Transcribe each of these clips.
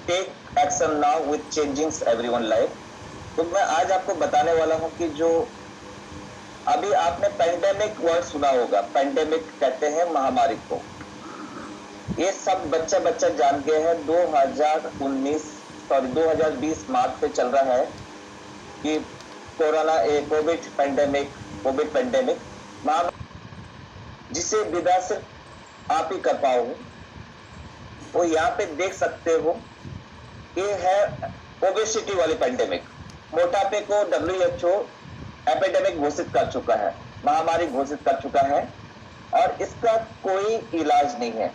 Take action now with changing everyone life. तो मैं आज आपको बताने वाला हूं कि जो अभी आपने पेंडेमिक वर्ड सुना होगा, पेंडेमिक कहते हैं महामारी को। ये सब बच्चा बच्चा जान गए हैं। 2020 मार्च से चल रहा है कि कोरोना कोविड पेंडेमिक महामारी, जिसे विदा सिर्फ आप ही कर पाओगे। वो यहाँ पे देख सकते हो, ये है ओबेसिटी वाली पेंडेमिक। मोटापे को WHO एपिडेमिक घोषित कर चुका है, महामारी घोषित कर चुका है, और इसका कोई इलाज नहीं है।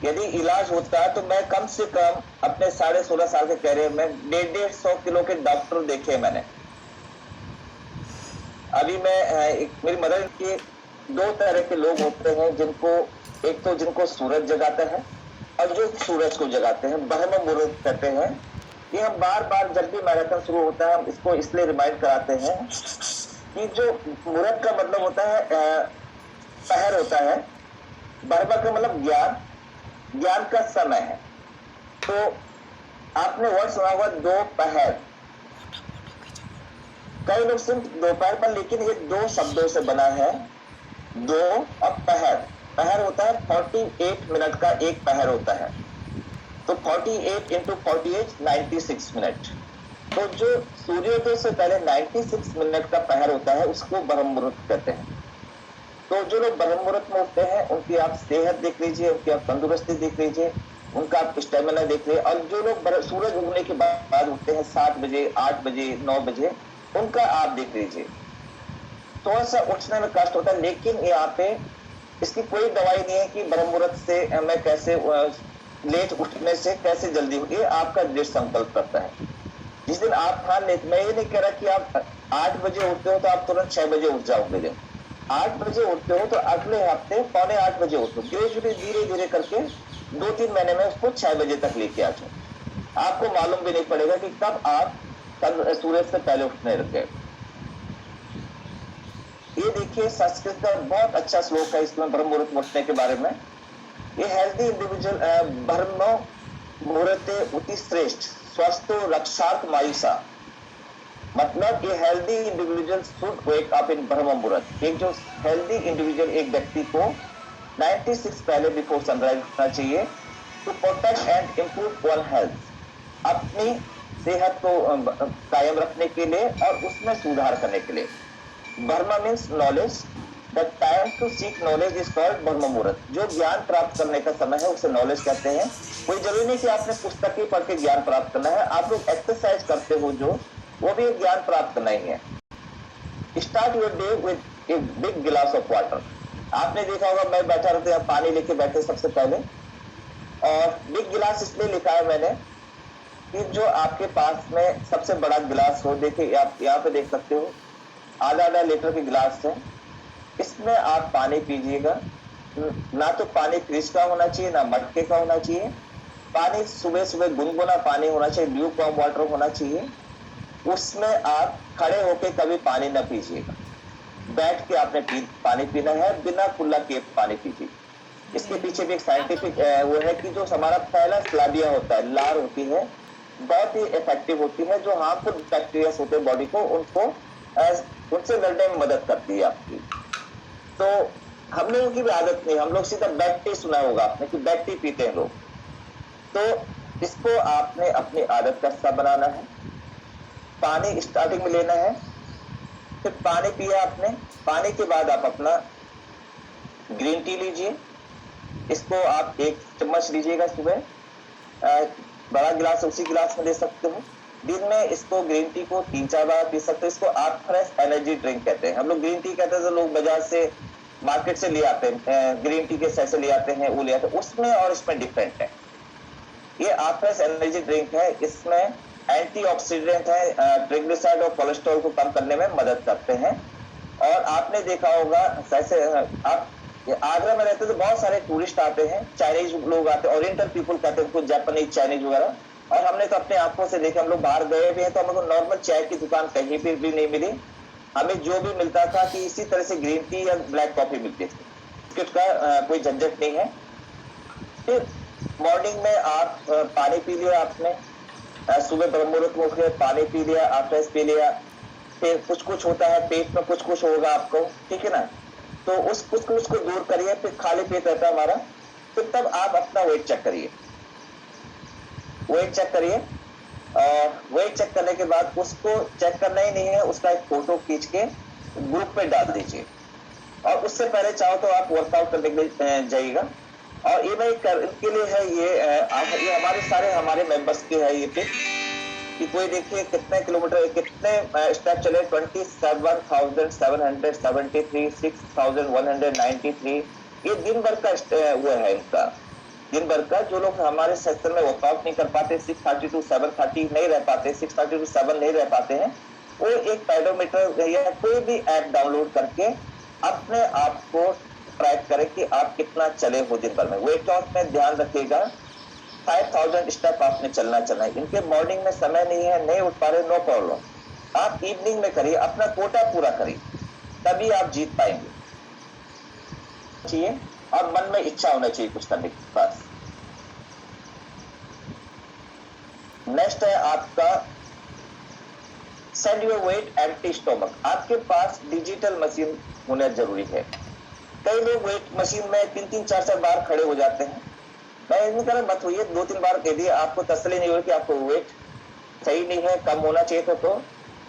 यदि इलाज होता है तो मैं कम से कम अपने 16.5 साल के कैरियर में 150 किलो के डॉक्टर देखे मैंने। अभी मैं मेरी मदर की 2 तरह के लोग होते हैं, एक तो जिनको सूरज जगाता है और जो सूरज को जगाते हैं, ब्रह्म मुहूर्त कहते हैं। ये हम बार बार जब भी मैराथन शुरू होता है हम इसको इसलिए रिमाइंड कराते हैं कि जो मुहूर्त का मतलब होता है पहर होता है, ब्रह्म का मतलब ज्ञान का समय है। तो आपने वर्ड सुना होगा दोपहर, कई लोग सिर्फ दोपहर पर, लेकिन ये 2 शब्दों से बना है, दो और पहर। पहर होता है 48 मिनट का एक पहर होता है, तो 48 इंटू 48 96 मिनट। तो जो सूर्योदय से पहले 96 मिनट का पहर होता है उसको ब्रह्म मुहूर्त कहते हैं। तो जो लोग ब्रह्म मुहूर्त में उठते हैं उनकी आप सेहत देख लीजिए, उनकी आप तंदुरुस्ती देख लीजिए, उनका आप स्टेमिना देख लीजिए। और जो लोग सूरज उगने के बाद उठते हैं 7 बजे, 8 बजे, 9 बजे, उनका आप देख लीजिए। थोड़ा सा उठने में कष्ट होता है, लेकिन यहाँ पे इसकी कोई दवाई नहीं है कि ब्रह्म मुहूर्त से मैं कैसे लेट उठने से कैसे जल्दी उठ। ये आपका दृढ़ संकल्प करता है। जिस दिन आप ठान लेते, मैं ये नहीं कह रहा कि आप 8 बजे उठते हो तो आप तुरंत 6 बजे उठ जाओगे। 8 बजे उठते हो तो अगले हफ्ते 7:45 बजे उठो, ग्रेजुअली धीरे धीरे करके 2-3 महीने में उसको 6 बजे तक लेके आ जाओ। आपको मालूम भी नहीं पड़ेगा कि कब आप सूरज से पहले उठने लग गए। ये देखिए, संस्कृत का बहुत अच्छा श्लोक है इसमें ब्रह्म मुहूर्त उठने के बारे में। ये हेल्दी इंडिविजुअल ब्रह्म मुहूर्ते उति श्रेष्ठ स्वस्थ रक्षार्थ मायुषा, मतलब ये healthy individual should wake up in ब्रह्म मुहूर्त। एक जो हेल्दी इंडिविजुअल, एक व्यक्ति को 96 पहले बिफोर सनराइज उठना चाहिए to protect and improve one health, अपनी सेहत को कायम रखने के लिए और उसमें सुधार करने के लिए। Brahma means knowledge, the time to seek knowledge is called Brahma Muhurta. जो ज्ञान प्राप्त करने का समय है उसे नॉलेज कहते हैं। कोई जरूरी नहीं कि आपने पुस्तक ही पढ़ के ज्ञान प्राप्त करना है, आप लोग एक्सरसाइज करते हो जो, वो भी ज्ञान प्राप्त करना ही है। Start your day with a big गिलास ऑफ वाटर। आपने देखा होगा, मैं बैठा रहता हूँ, पानी लेके बैठे सबसे पहले, और बिग गिलास इसलिए लिखा है मैंने कि जो आपके पास में सबसे बड़ा गिलास हो। देखिए आप यहाँ पे देख सकते हो, आधा लीटर के गिलास है, इसमें आप पानी पीजिएगा। ना तो पानी फ्रिज का होना चाहिए, ना मटके का होना चाहिए। पानी सुबह सुबह गुनगुना पानी होना चाहिए, ल्यू वार्म वाटर होना चाहिए। उसमें आप खड़े होके कभी पानी ना पीजिएगा, बैठ के आपने पानी पीना है, बिना कुल्ला के पानी पीजिए। इसके पीछे भी एक साइंटिफिक वो है कि जो हमारा पहला स्लाबिया होता है, लार होती है, बहुत ही इफेक्टिव होती है। जो हार्मफुल बैक्टीरिया होते हैं बॉडी को, उनसे लड़ने में मदद करती है आपकी। तो हम लोगों की भी आदत नहीं, हम लोग सीधा बैक टी सुना होगा आपने कि बैक टी पीते हैं लोग। तो इसको आपने अपनी आदत का हिस्सा बनाना है। पानी स्टार्टिंग में लेना है, फिर पानी पिया आपने, पानी के बाद आप अपना ग्रीन टी लीजिए। इसको आप 1 चम्मच लीजिएगा सुबह, बड़ा गिलास उसी गिलास में ले सकते हो। दिन में इसको ग्रीन टी को 3-4 बार पी सकते हो। इसको आप फ्रेश एनर्जी ड्रिंक कहते हैं। हम लोग ग्रीन टी कहते हैं तो लोग बाजार से, मार्केट से ले आते हैं, ग्रीन टी के सैसे ले आते हैं, वो ले आते हैं, उसमें और इसमें डिफरेंट है। ये आफ्रेश एनर्जी ड्रिंक है, इसमें एंटीऑक्सीडेंट है, ट्रिग्लिसराइड और कोलेस्ट्रॉल को कम करने में मदद करते हैं। और आपने देखा होगा, जैसे आप आगरा में रहते तो बहुत सारे टूरिस्ट आते हैं, चाइनीज लोग आते हैं, ओरिएंटल पीपल कहते हैं, कुछ जापानीज, चाइनीज वगैरह। और हमने तो अपने आंखों से देखा, हम लोग बाहर गए भी हैं तो हमको नॉर्मल चाय की दुकान कहीं पर भी नहीं मिली। हमें जो भी मिलता था कि इसी तरह से ग्रीन टी या ब्लैक कॉफी मिलती थी। उसका कोई झंझट नहीं है। फिर मॉर्निंग में आप पानी पी लिया आपने, सुबह ब्रह्म मुहूर्त में उठ के पानी पी लिया, आफ्टर पी लिया, फिर कुछ कुछ होता है पेट में, कुछ कुछ होगा आपको, ठीक है ना, तो उस कुछ कुछ को दूर करिए, फिर खाली पेट रहता है हमारा, फिर तब आप अपना वेट चेक करिए, वेट चेक करिए, और वेट चेक करने के बाद उसको चेक करना ही नहीं है, उसका एक फोटो खींच के ग्रुप पे डाल दीजिए, और उससे पहले चाहो तो आप वर्कआउट करने के लिए जाइएगा। और ये मैं इनके लिए है, ये हमारे सारे हमारे मेंबर्स के है ये पिक, कि कोई देखिए कितने किलोमीटर कितने स्टेप चले, 27,773, 6,193, ये दिन भर का वो है इनका, दिन भर का। जो लोग हमारे सेक्शन में वर्कआउट नहीं कर पाते, 630 to 730 नहीं रह पाते, 630 to 7 नहीं रह पाते हैं, वो एक पेडोमीटर या कोई भी ऐप डाउनलोड करके अपने आप को ट्रैक करें कि आप कितना चले हो दिन भर में। वेट लॉस में ध्यान रखिएगा, 5,000 स्टेप आपने चलना है। इनके मॉर्निंग में समय नहीं है, नहीं उठ पा रहे, नो प्रॉब्लम, आप इवनिंग में करिए, अपना कोटा पूरा करिए, तभी आप जीत पाएंगे। चाहिए और मन में इच्छा होना चाहिए कुछ करने के पास। नेक्स्ट है आपका set your weight empty stomach. आपके पास डिजिटल मशीन होना जरूरी है। कई लोग वेट मशीन में 3-3, 4-4 बार खड़े हो जाते हैं। मैं नहीं कह रहा मत होइए, 2-3 बार कह दिए, आपको तसल्ली नहीं हुई कि आपको वेट सही नहीं है, कम होना चाहिए तो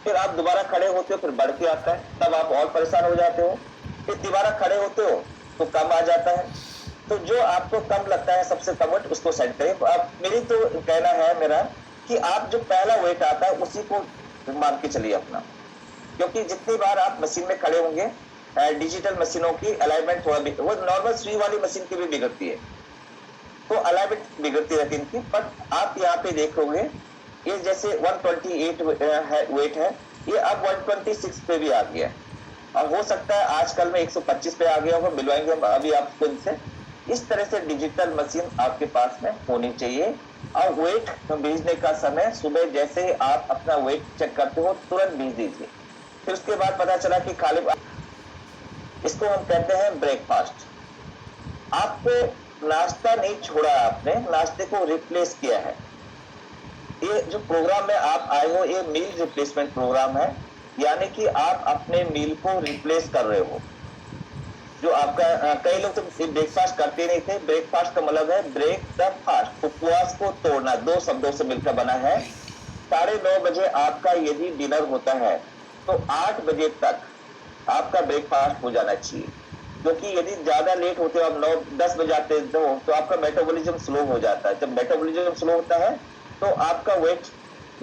फिर आप दोबारा खड़े होते हो, फिर बढ़ के आता है, तब आप और परेशान हो जाते हो, फिर दोबारा खड़े होते हो तो कम आ जाता है। तो जो आपको कम लगता है सबसे कम वेट, उसको सेट करें। तो आप, मेरी तो कहना है मेरा कि आप जो पहला वेट आता है उसी को मान के चलिए अपना, क्योंकि जितनी बार आप मशीन में खड़े होंगे, डिजिटल मशीनों की अलाइनमेंट थोड़ा भी, वो नॉर्मल सुई वाली मशीन की भी बिगड़ती है, तो अलाइनमेंट बिगड़ती रहती है इनकी। बट आप यहाँ पे देखोगे ये जैसे 128 वेट है, ये अब 126 पे भी आ गया, और हो सकता है आजकल में 125 पे आ गया होगा, मिलवाएंगे हम अभी आपको इनसे। इस तरह से डिजिटल मशीन आपके पास में होनी चाहिए। और वेट भेजने का समय सुबह जैसे ही आप अपना वेट चेक करते हो तुरंत भेज दीजिए। फिर उसके बाद पता चला कि खाली, इसको हम कहते हैं ब्रेकफास्ट। आपको नाश्ता नहीं छोड़ा, आपने नाश्ते को रिप्लेस किया है। ये जो प्रोग्राम में आप आए हो, ये मील रिप्लेसमेंट प्रोग्राम है, यानी कि आप अपने मील को रिप्लेस कर रहे हो। जो आपका कई लोग तो ब्रेकफास्ट करते नहीं थे। ब्रेकफास्ट का मतलब है ब्रेक द फास्ट, उपवास को तोड़ना, 2 शब्दों से मिलकर बना है। 9:30 बजे आपका यदि डिनर होता है तो 8 बजे तक आपका ब्रेकफास्ट हो जाना चाहिए, क्योंकि यदि ज्यादा लेट होते हो, आप 9-10 बजे आते हो तो आपका मेटाबॉलिज्म स्लो हो जाता है। जब मेटाबॉलिज्म स्लो होता है तो आपका वेट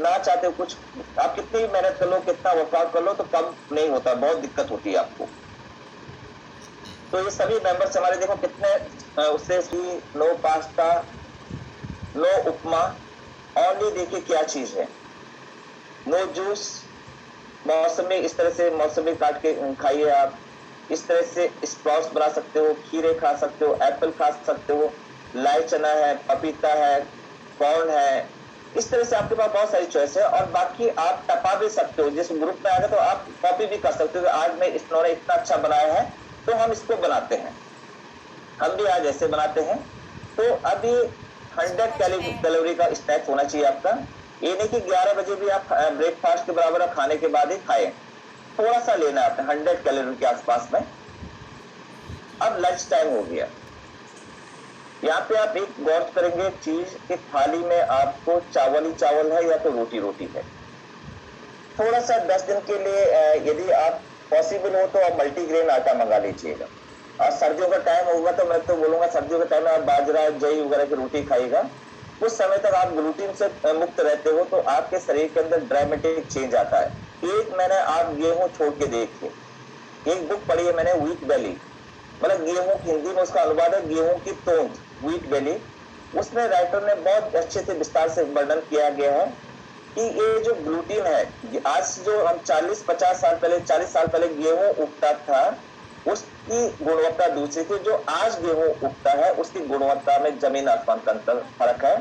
ना चाहते हो कुछ, आप कितनी मेहनत कर लो, कितना वर्कआउट कर लो, तो कम नहीं होता, बहुत दिक्कत होती है आपको। तो ये सभी मेंबर्स हमारे देखो कितने उससे नो पास्ता, नो उपमा, ओनली देखिए क्या चीज है, नो जूस, मौसमी, इस तरह से मौसमी काट के खाइए आप। इस तरह से स्प्राउट्स बना सकते हो, खीरे खा सकते हो, एप्पल खा सकते हो, लाल चना है, पपीता है, कॉर्न है। इस तरह से आपके पास बहुत सारी चॉइस है। और बाकी आप टपा भी सकते हो, जिस ग्रुप में आएगा तो आप कॉपी भी कर सकते हो कि आज में इन्होंने इतना अच्छा बनाया है तो हम इसको बनाते हैं, हम भी आज ऐसे बनाते हैं। तो अभी 100 कैलोरी का स्नैक होना चाहिए आपका। ये नहीं कि 11 बजे भी आप ब्रेकफास्ट के बराबर खाने के बाद ही खाएं, थोड़ा सा लेना है आपने 100 कैलोरी के आसपास में। अब लंच टाइम हो गया, यहाँ पे आप एक गौर करेंगे चीज कि थाली में आपको चावल ही चावल है या तो रोटी रोटी है। थोड़ा सा 10 दिन के लिए यदि आप पॉसिबल हो तो आप मल्टीग्रेन आटा मंगा लीजिएगा। और सर्दियों का टाइम होगा तो मैं तो बोलूंगा सर्दियों के टाइम में आप बाजरा, जई वगैरह की रोटी खाइएगा। कुछ समय तक आप ग्लूटीन से मुक्त रहते हो तो आपके शरीर के अंदर ड्रामेटिक चेंज आता है। एक मैंने आप गेहूं छोड़ के देखिए, एक बुक पढ़ी है मैंने, व्हीट बेली, मतलब गेहूं, हिंदी में उसका अनुवाद है गेहूं की तोंद, व्हीट बेली। उसमें राइटर ने बहुत अच्छे से विस्तार से वर्णन किया गया है कि ये जो ग्लूटीन है, आज जो हम 40-50 साल पहले, 40 साल पहले गेहूं उगता था उसकी गुणवत्ता दूसरी थी। जो आज गेहूं उगता है उसकी गुणवत्ता में जमीन आसमान का अंतर फर्क है।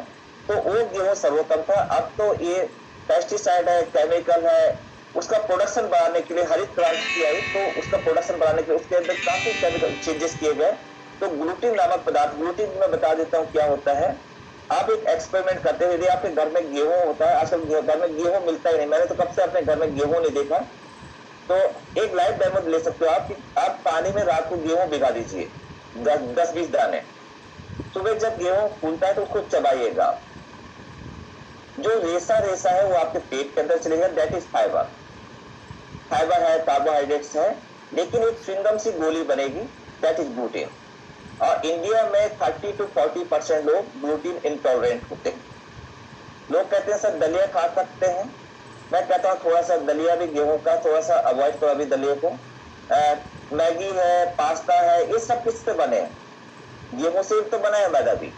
तो वो गेहूं सर्वोत्तम था। अब तो ये पेस्टिसाइड है, केमिकल है, उसका प्रोडक्शन बढ़ाने के लिए हरित क्रांति आई, तो उसका प्रोडक्शन बढ़ाने के लिए उसके अंदर काफी केमिकल चेंजेस किए गए। तो ग्लूटीन नामक पदार्थ, ग्लूटीन मैं बता देता हूँ क्या होता है। आप एक एक्सपेरिमेंट करते हैं, यदि आपके घर में गेहूं होता है, आजकल घर में गेहूं मिलता ही नहीं, मैंने तो कब से अपने घर में गेहूं नहीं देखा, तो एक लाइव डेमो ले सकते हो आप कि आप पानी में रात को गेहूं भिगा दीजिए 10-20 दाने, सुबह जब गेहूं फूलता है तो उसको चबाइएगा, जो रेसा रेसा है वो आपके पेट के अंदर चलेगा, दैट इज फाइबर। फाइबर है, कार्बोहाइड्रेट्स है, लेकिन एक च्युइंगम सी गोली बनेगी, दैट इज ग्लूटेन। और इंडिया में 30 to 40% लोग ग्लूटेन इंटॉलरेंट होते हैं। लोग कहते हैं सर दलिया खा सकते हैं, मैं कहता हूँ थोड़ा सा दलिया भी गेहूं का थोड़ा सा अवॉइड करो अभी दलिया को। मैगी है, पास्ता है, ये सब किससे बने हैं? गेहूं से तो बना है मैदा भी।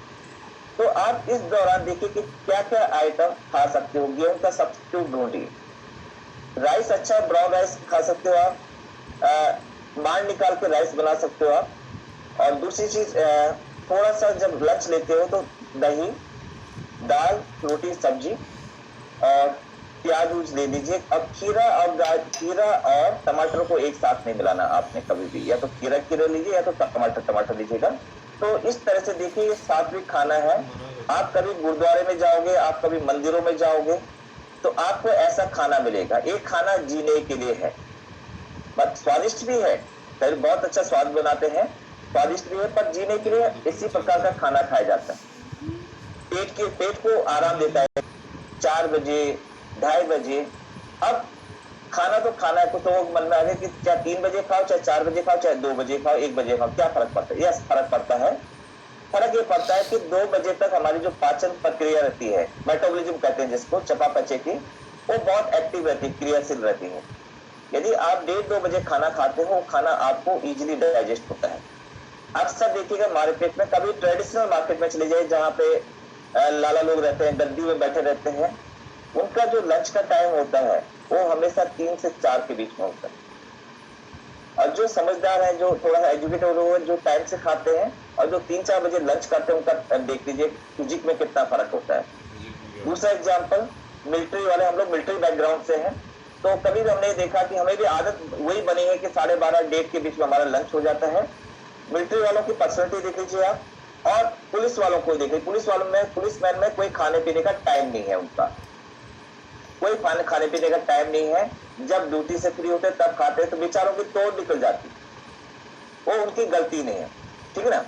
तो आप इस दौरान देखिए कि क्या क्या आइटम खा सकते हो, गेहूं का सब्स्टिट्यूट ढूंढिए। राइस अच्छा, ब्राउन राइस खा सकते हो आप, मांड निकाल के राइस बना सकते हो आप। और दूसरी चीज, थोड़ा सा जब लंच लेते हो तो दही, दाल, रोटी, सब्जी और प्याज उज ले लीजिए। अब खीरा और टमाटर को एक साथ नहीं मिलाना आपने कभी भी, या तो खीरा लीजिए या तो टमाटर लीजिएगा। तो इस तरह से देखिए ये सात्विक खाना है। आप कभी गुरुद्वारे में जाओगे, आप कभी मंदिरों में जाओगे तो आपको ऐसा खाना मिलेगा। एक खाना जीने के लिए है, बट स्वादिष्ट भी है, फिर बहुत अच्छा स्वाद बनाते हैं, स्वादिष्ट भी है, पर जीने के लिए इसी प्रकार का खाना खाया जाता है। पेट को आराम देता है 4 बजे, 2:30 बजे। अब खाना तो खाना है, कुछ लोगों के मन में आ गया कि चाहे 3 बजे खाओ, चाहे 4 बजे खाओ, चाहे 2 बजे खाओ, 1 बजे खाओ, क्या फर्क पड़ता है? यस, फर्क पड़ता है। फर्क ये पड़ता है कि 2 बजे तक हमारी जो पाचन प्रक्रिया रहती है, मेटाबॉलिज्म कहते हैं जिसको, चयापचय की, वो बहुत एक्टिव रहती है, क्रियाशील रहती है। यदि आप 1:30-2 बजे खाना खाते हो, खाना आपको इजीली डाइजेस्ट होता है। अक्सर देखिएगा मार्केट में, कभी ट्रेडिशनल मार्केट में चले जाइए जहाँ पे लाला लोग रहते हैं, गद्दी में बैठे रहते हैं, उनका जो लंच का टाइम होता है वो हमेशा 3 से 4 के बीच में होता है। और जो समझदार है, जो थोड़ा सा एजुकेटेड लोग हैं, जो टाइम से खाते हैं और जो 3-4 बजे लंच करते हैं, उनका देख लीजिए फिजिक में कितना फर्क होता है। दूसरा एग्जाम्पल, मिलिट्री वाले, हम लोग मिलिट्री बैकग्राउंड से हैं, तो कभी भी हमने देखा कि हमें भी आदत वही बनी है कि 12:30-1:00 के बीच में हमारा लंच हो जाता है। मिलिट्री वालों की पर्सनैलिटी देख लीजिए आप, और पुलिस वालों को देखिए, पुलिसमैन में कोई खाने पीने का टाइम नहीं है, उनका कोई खाने पीने का टाइम नहीं है। जब ड्यूटी से फ्री होते तब खाते हैं, तो बेचारों की तोड़ निकल जाती, वो उनकी गलती नहीं है, ठीक है ना।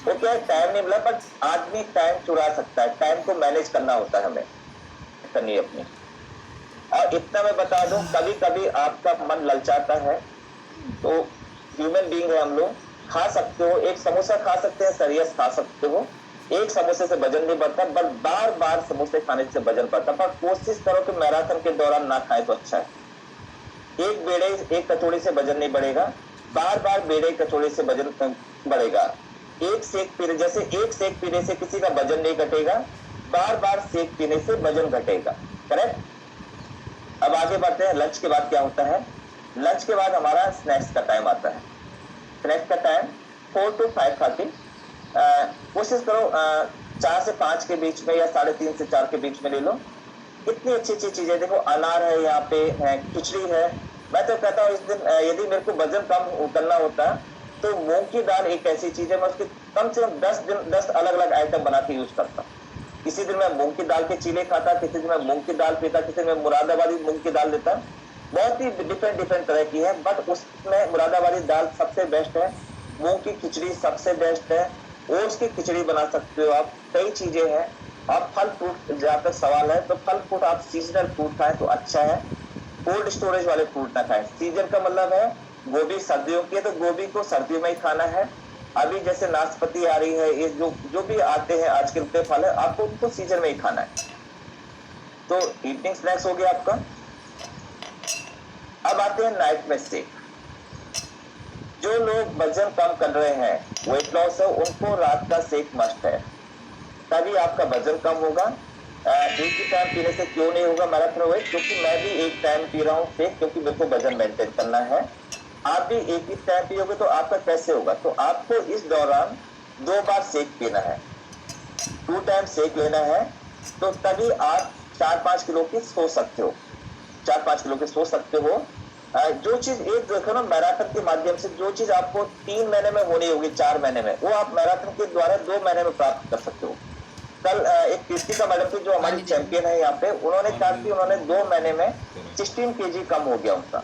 वो क्या है, टाइम नहीं मिला, बट आदमी टाइम चुरा सकता है, टाइम को मैनेज करना होता है हमें, करनी है अपनी। और इतना मैं बता दूं, कभी कभी आपका मन ललचाता है, तो ह्यूमन बीइंग है हम लोग, खा सकते हो, एक समोसा खा सकते हैं, सरियस खा सकते हो, एक समोसे से वजन नहीं बढ़ता, बट बार बार समोसे खाने से वजन बढ़ता। पर कोशिश करो कि मैराथन के दौरान ना खाए तो अच्छा है। एक कचौड़ी से वजन नहीं बढ़ेगा, बार बार बेड़े कचौड़ी से वजन बढ़ेगा। एक सेक पीने से किसी का वजन नहीं घटेगा, बार बार सेक पीने से वजन घटेगा, करेक्ट। अब आगे बढ़ते हैं, लंच के बाद क्या होता है। लंच के बाद हमारा स्नैक्स का टाइम आता है। स्नैक्स का टाइम 4 to 5:30, कोशिश करो 4 से 5 के बीच में, या 3:30 से 4 के बीच में ले लो। इतनी अच्छी अच्छी चीजें देखो, अनार है, यहाँ पे है, खिचड़ी है। मैं तो कहता हूँ इस दिन यदि मेरे को वजन कम करना होता तो मूंग की दाल एक ऐसी चीज है, मैं उसकी कम से कम 10 अलग अलग आइटम बना के यूज करता हूँ। किसी दिन मैं मूंग की दाल के चीले खाता, किसी दिन मैं मूंग की दाल पीता, किसी दिन मैं मुरादाबादी मूंग की दाल लेता। बहुत ही डिफरेंट तरह की है, बट उसमें मुरादाबादी दाल सबसे बेस्ट है, मूंग की खिचड़ी सबसे बेस्ट है, ओट्स की खिचड़ी बना सकते हो आप, कई चीजें हैं। आप फल फ्रूट, जहाँ तक सवाल है, तो फल फ्रूट आप सीजनल फ्रूट खाएं तो अच्छा है, कोल्ड स्टोरेज वाले फ्रूट ना खाएं। सीजन का मतलब है गोभी सर्दियों की है तो गोभी को सर्दियों में ही खाना है। अभी जैसे नाशपाती आ रही है, ये जो भी आते हैं आजकल के फल है, आपको उनको सीजन में ही खाना है। तो इवनिंग स्नैक्स हो गया आपका। अब आते हैं नाइट में सेक। जो लोग वजन कम कर रहे हैं, वेट लॉस है, उनको रात का सेक मस्ट है, तभी आपका वजन कम होगा। एक ही टाइम पीने से क्यों नहीं होगा मैराथन वेट, क्योंकि मैं भी एक टाइम पी रहा हूँ सेक, क्योंकि मेरे को वजन मेंटेन करना है। आप भी एक ही टाइम पियोगे तो आपका कैसे होगा। तो आपको इस दौरान 2 बार सेक पीना है, 2 टाइम सेक लेना है, तो तभी आप 4-5 किलो की सो सकते हो, 4-5 किलो की सो सकते हो। जो चीज एक देखो ना, मैराथन के माध्यम से जो चीज आपको 3 महीने में होनी होगी, 4 महीने में, वो आप मैराथन के द्वारा 2 महीने में प्राप्त कर सकते हो। कल एक कृतिका मैडम थी जो हमारी चैंपियन है यहाँ पे, उन्होंने कहा कि उन्होंने 2 महीने में 16 kg कम हो गया उनका।